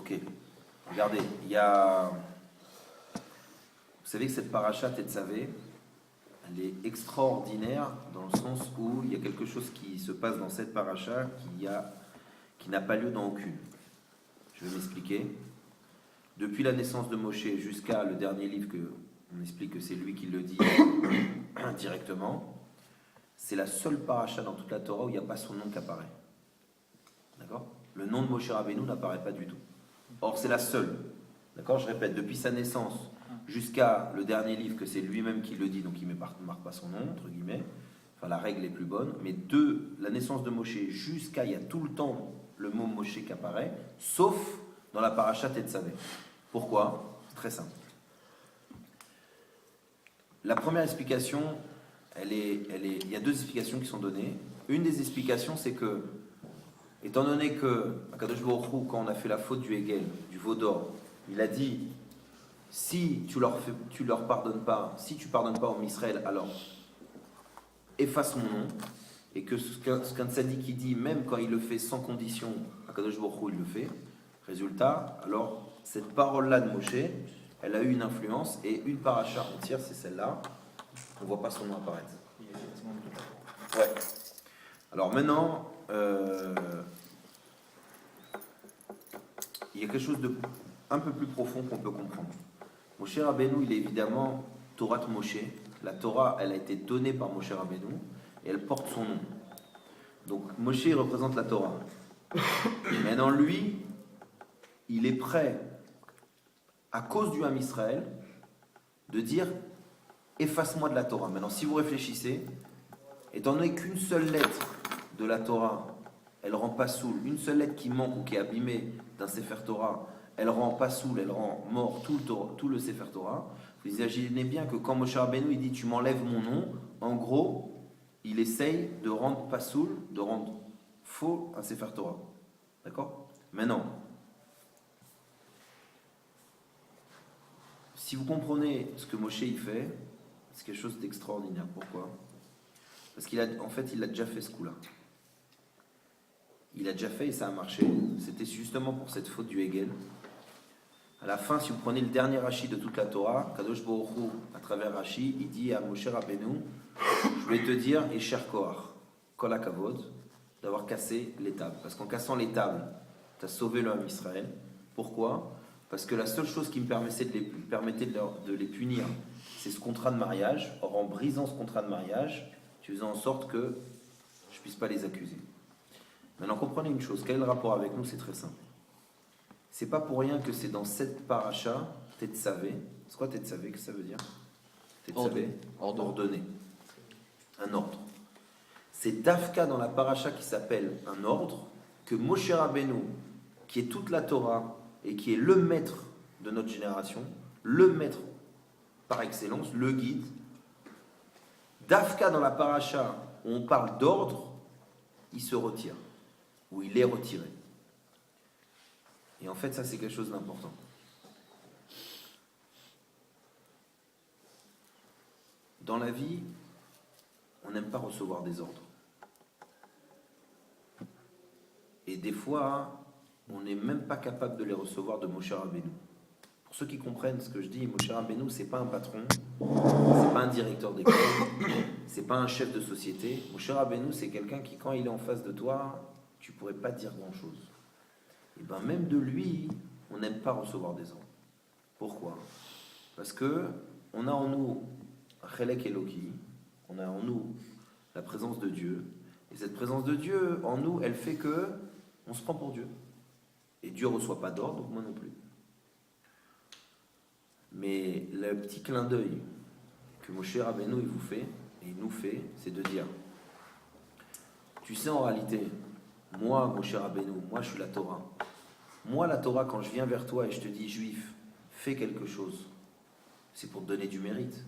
Ok. Regardez, il y a... Vous savez que cette paracha Tetzavé, elle est extraordinaire dans le sens où il y a quelque chose qui se passe dans cette paracha qui n'a pas lieu dans aucune. Je vais m'expliquer. Depuis la naissance de Moshe jusqu'à le dernier livre que on explique que c'est lui qui le dit directement, c'est la seule paracha dans toute la Torah où il n'y a pas son nom qui apparaît. D'accord? Le nom de Moshe Rabbeinu n'apparaît pas du tout. Or, c'est la seule. D'accord? Je répète, depuis sa naissance jusqu'à le dernier livre, que c'est lui-même qui le dit, donc il ne marque pas son nom, entre guillemets. Enfin, la règle est plus bonne. Mais de la naissance de Moshe jusqu'à, il y a tout le temps le mot Moshe qui apparaît, sauf dans la paracha Tetzavé. Pourquoi? C'est très simple. La première explication, il y a deux explications qui sont données. Une des explications, c'est que, étant donné que, à Kadosh Baruch Hu, quand on a fait la faute du Hegel, du veau d'or, il a dit, si tu leur pardonnes pas, si tu pardonnes pas en Israël, alors efface mon nom. Et que ce qu'un tzaddik dit, même quand il le fait sans condition, à Kadosh Baruch Hu, il le fait. Résultat, alors, cette parole-là de Moshe, elle a eu une influence, et une paracha entière, c'est celle-là. On ne voit pas son nom apparaître. Ouais. Alors maintenant, il y a quelque chose de un peu plus profond qu'on peut comprendre. Moshe Rabbeinu, il est évidemment Torah de Moshe. La Torah, elle a été donnée par Moshe Rabbeinu, et elle porte son nom. Donc Moshe, il représente la Torah. Maintenant, lui, il est prêt, à cause du Ham Israël, de dire efface-moi de la Torah. Maintenant, si vous réfléchissez, étant donné qu'une seule lettre de la Torah, elle rend pas soul, une seule lettre qui manque ou qui est abîmée d'un Sefer Torah, elle rend pas soul, elle rend mort tout le Sefer Torah. Vous imaginez bien que quand Moshe Rabbeinu il dit tu m'enlèves mon nom, en gros, il essaye de rendre pas soul, de rendre faux un Sefer Torah. D'accord? Maintenant, si vous comprenez ce que Moshe il fait, c'est quelque chose d'extraordinaire. Pourquoi? Parce qu'il a déjà fait ce coup-là. Il a déjà fait et ça a marché. C'était justement pour cette faute du Hegel. À la fin, si vous prenez le dernier Rashi de toute la Torah, Kadosh Baruch Hu, à travers Rashi, il dit à Moshe Rabbeinu, je voulais te dire, et cher Koach, Kol HaKavod, d'avoir cassé les tables. Parce qu'en cassant les tables, tu as sauvé le Ham Israël. Pourquoi? Parce que la seule chose qui me permettait de les punir, c'est ce contrat de mariage. Or, en brisant ce contrat de mariage, tu faisais en sorte que je ne puisse pas les accuser. Maintenant, comprenez une chose. Quel est le rapport avec nous? C'est très simple. C'est pas pour rien que c'est dans cette paracha, Tetzavé. C'est quoi Tetzavé? Qu'est-ce que ça veut dire? Tetzavé, ordonné. Un ordre. C'est Dafka dans la paracha qui s'appelle un ordre, que Moshe Rabbeinu, qui est toute la Torah, et qui est le maître de notre génération, le maître par excellence, le guide, Dafka dans la paracha où on parle d'ordre, il se retire, ou il est retiré. Et en fait, ça c'est quelque chose d'important. Dans la vie, on n'aime pas recevoir des ordres. Et des fois, on n'est même pas capable de les recevoir de Moshe Rabbeinu. Pour ceux qui comprennent ce que je dis, Moshe Rabbeinu, c'est pas un patron, c'est pas un directeur d'école, c'est pas un chef de société. Moshe Rabbeinu, c'est quelqu'un qui, quand il est en face de toi, tu pourrais pas dire grand-chose. Et bien même de lui, on n'aime pas recevoir des ordres. Pourquoi? Parce que on a en nous Chelek Eloki, on a en nous la présence de Dieu, et cette présence de Dieu en nous, elle fait que on se prend pour Dieu. Et Dieu ne reçoit pas d'ordre, donc moi non plus. Mais le petit clin d'œil que Moshe Rabbeinu il vous fait, et il nous fait, c'est de dire, tu sais en réalité, moi Moshe Rabbeinu, moi je suis la Torah. Moi la Torah, quand je viens vers toi et je te dis juif, fais quelque chose, c'est pour te donner du mérite.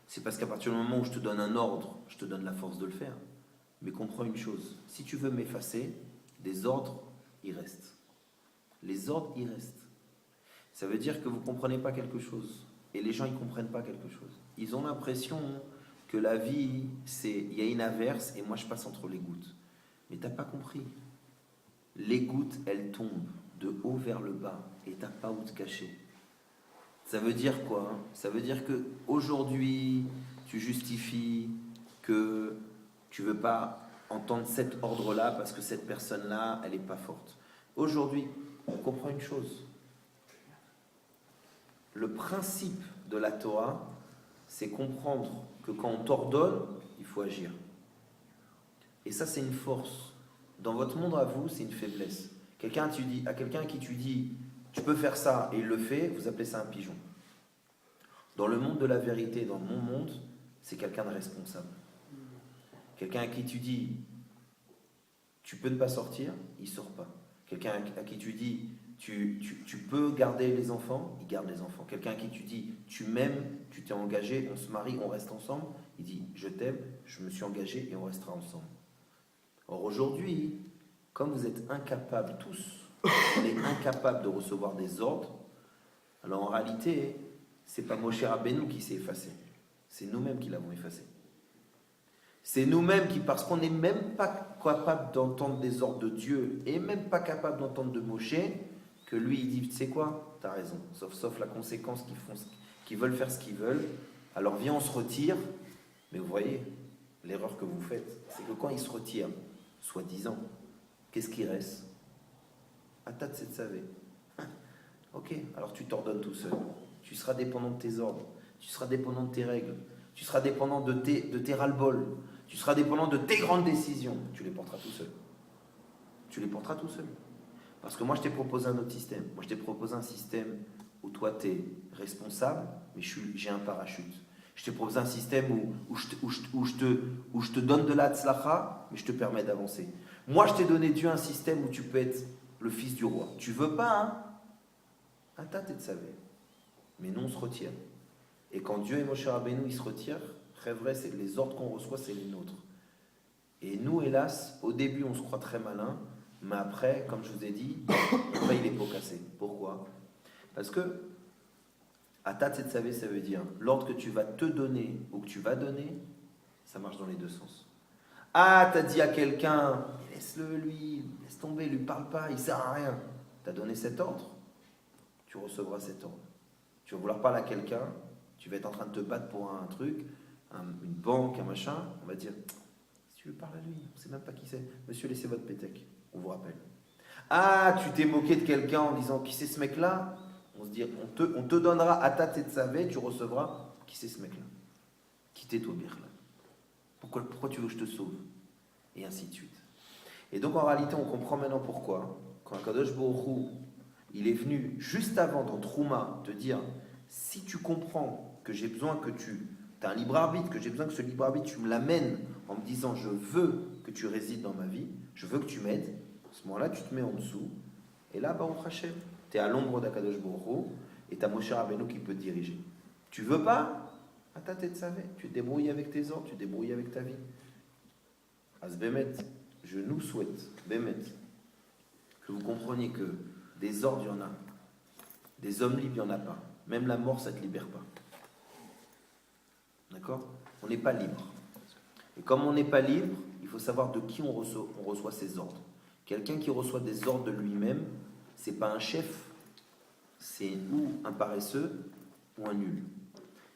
C'est parce qu'à partir du moment où je te donne un ordre, je te donne la force de le faire. Mais comprends une chose, si tu veux m'effacer, des ordres, ils restent. Les ordres, ils restent. Ça veut dire que vous ne comprenez pas quelque chose. Et les gens, ils ne comprennent pas quelque chose. Ils ont l'impression que la vie, il y a une averse et moi, je passe entre les gouttes. Mais tu n'as pas compris. Les gouttes, elles tombent de haut vers le bas. Et t'as pas où te cacher. Ça veut dire quoi, hein? Ça veut dire que aujourd'hui, tu justifies que tu veux pas entendre cet ordre-là parce que cette personne-là, elle n'est pas forte. Aujourd'hui, on comprend une chose. Le principe de la Torah, c'est comprendre que quand on t'ordonne, il faut agir. Et ça, c'est une force. Dans votre monde à vous, c'est une faiblesse. À quelqu'un à qui tu dis, tu peux faire ça, et il le fait, vous appelez ça un pigeon. Dans le monde de la vérité, dans mon monde, c'est quelqu'un de responsable. Quelqu'un à qui tu dis, tu peux ne pas sortir, il ne sort pas. Quelqu'un à qui tu dis, tu peux garder les enfants, il garde les enfants. Quelqu'un à qui tu dis, tu m'aimes, tu t'es engagé, on se marie, on reste ensemble, il dit, je t'aime, je me suis engagé et on restera ensemble. Or aujourd'hui, comme vous êtes incapables tous, on est incapables de recevoir des ordres, alors en réalité, c'est pas Moshe Rabbeinu qui s'est effacé, c'est nous-mêmes qui l'avons effacé. C'est nous-mêmes qui, parce qu'on n'est même pas capable d'entendre des ordres de Dieu et même pas capable d'entendre de Moshe, que lui il dit, tu sais quoi, t'as raison, sauf la conséquence qu'ils veulent faire ce qu'ils veulent, alors viens on se retire, mais vous voyez, l'erreur que vous faites, c'est que quand ils se retirent, soi-disant, qu'est-ce qui reste? Atat Setsavé. Ok, alors tu t'ordonnes tout seul. Tu seras dépendant de tes ordres. Tu seras dépendant de tes règles. Tu seras dépendant de tes ras-le-bol. Tu seras dépendant de tes grandes décisions. Tu les porteras tout seul. Tu les porteras tout seul. Parce que moi, je t'ai proposé un autre système. Moi, je t'ai proposé un système où toi, tu es responsable, mais j'ai un parachute. Je t'ai proposé un système où je te donne de la tzlacha, mais je te permets d'avancer. Moi, je t'ai donné Dieu un système où tu peux être le fils du roi. Tu veux pas, hein? Atat et tsavé. Mais nous, on se retire. Et quand Dieu et Moshe Rabbeinu, ils se retirent, très vrai, c'est que les ordres qu'on reçoit, c'est les nôtres. Et nous, hélas, au début, on se croit très malin, mais après, comme je vous ai dit, on paye les pots cassés. Pourquoi? Parce que Atat et tsavé, ça veut dire l'ordre que tu vas te donner ou que tu vas donner, ça marche dans les deux sens. Ah, t'as dit à quelqu'un, laisse-le lui, laisse tomber, lui parle pas, il sert à rien. T'as donné cet ordre, tu recevras cet ordre. Tu vas vouloir parler à quelqu'un, tu vas être en train de te battre pour un truc, une banque, un machin, on va dire, si tu veux parler à lui, on ne sait même pas qui c'est. Monsieur, laissez votre pétec, on vous rappelle. Ah, tu t'es moqué de quelqu'un en disant, qui c'est ce mec-là? On se dit, on te donnera à ta tête savée, tu recevras, qui c'est ce mec-là? Qui t'es toi, Birla? Pourquoi tu veux que je te sauve? Et ainsi de suite. Et donc en réalité, on comprend maintenant pourquoi, quand Kadosh Baruch Hu, il est venu juste avant dans Trouma te dire, si tu comprends que j'ai besoin que tu as un libre arbitre, que j'ai besoin que ce libre arbitre, tu me l'amènes en me disant, je veux que tu résides dans ma vie, je veux que tu m'aides, à ce moment-là, tu te mets en dessous, et là, Baruch Hashem, tu es à l'ombre d'Akadosh Baruch Hu, et tu as Moshe Rabbeinu qui peut te diriger. Tu veux pas? À ta tête savée, tu te débrouilles avec tes ordres, tu te débrouilles avec ta vie. As Bémet, je nous souhaite, Bémet, que vous compreniez que des ordres, il y en a. Des hommes libres, il n'y en a pas. Même la mort, ça ne te libère pas. D'accord? On n'est pas libre. Et comme on n'est pas libre, il faut savoir de qui on reçoit ses ordres. Quelqu'un qui reçoit des ordres de lui-même, ce n'est pas un chef, c'est ou un paresseux ou un nul.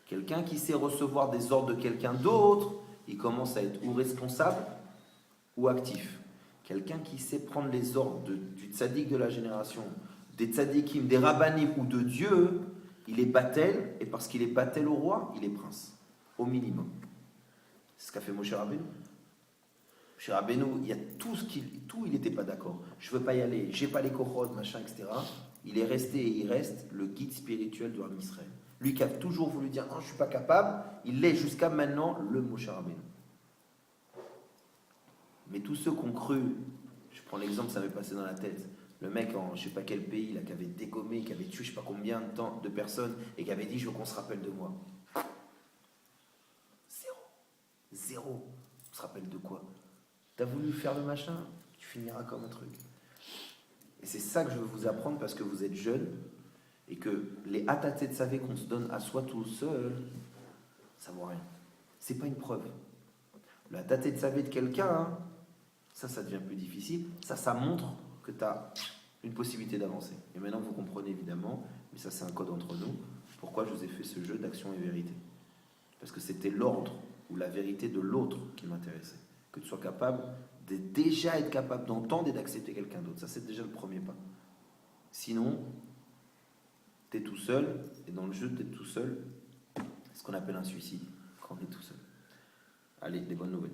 Quelqu'un qui sait recevoir des ordres de quelqu'un d'autre, il commence à être ou responsable ou actif. Quelqu'un qui sait prendre les ordres du tzaddik de la génération, des tzaddikim, des rabbanim ou de Dieu, il est batel, et parce qu'il est batel au roi, il est prince, au minimum. C'est ce qu'a fait Moshe Rabbeinu. Moshe Rabbeinu, il y a tout, il n'était pas d'accord. Je ne veux pas y aller, j'ai pas les kochot, machin, etc. Il est resté et il reste le guide spirituel du Ham Israël. Lui qui a toujours voulu dire, non, je ne suis pas capable, il l'est jusqu'à maintenant le Moshe Rabbeinu. Mais tous ceux qui ont cru, je prends l'exemple, ça m'est passé dans la tête, le mec en je ne sais pas quel pays, là, qui avait dégommé, qui avait tué je ne sais pas combien de personnes, et qui avait dit, je veux qu'on se rappelle de moi. Zéro. On se rappelle de quoi? T'as voulu faire le machin, tu finiras comme un truc. Et c'est ça que je veux vous apprendre parce que vous êtes jeunes, et que les hatatés de saver qu'on se donne à soi tout seul, ça vaut rien. C'est pas une preuve. Le hataté de saver de quelqu'un, hein, ça devient plus difficile. Ça montre que tu as une possibilité d'avancer. Et maintenant, vous comprenez évidemment, mais ça c'est un code entre nous, pourquoi je vous ai fait ce jeu d'action et vérité. Parce que c'était l'ordre ou la vérité de l'autre qui m'intéressait. Que tu sois capable de déjà être capable d'entendre et d'accepter quelqu'un d'autre. Ça, c'est déjà le premier pas. Sinon, tu es tout seul, et dans le jeu d'être tout seul, c'est ce qu'on appelle un suicide, quand on est tout seul. Allez, des bonnes nouvelles.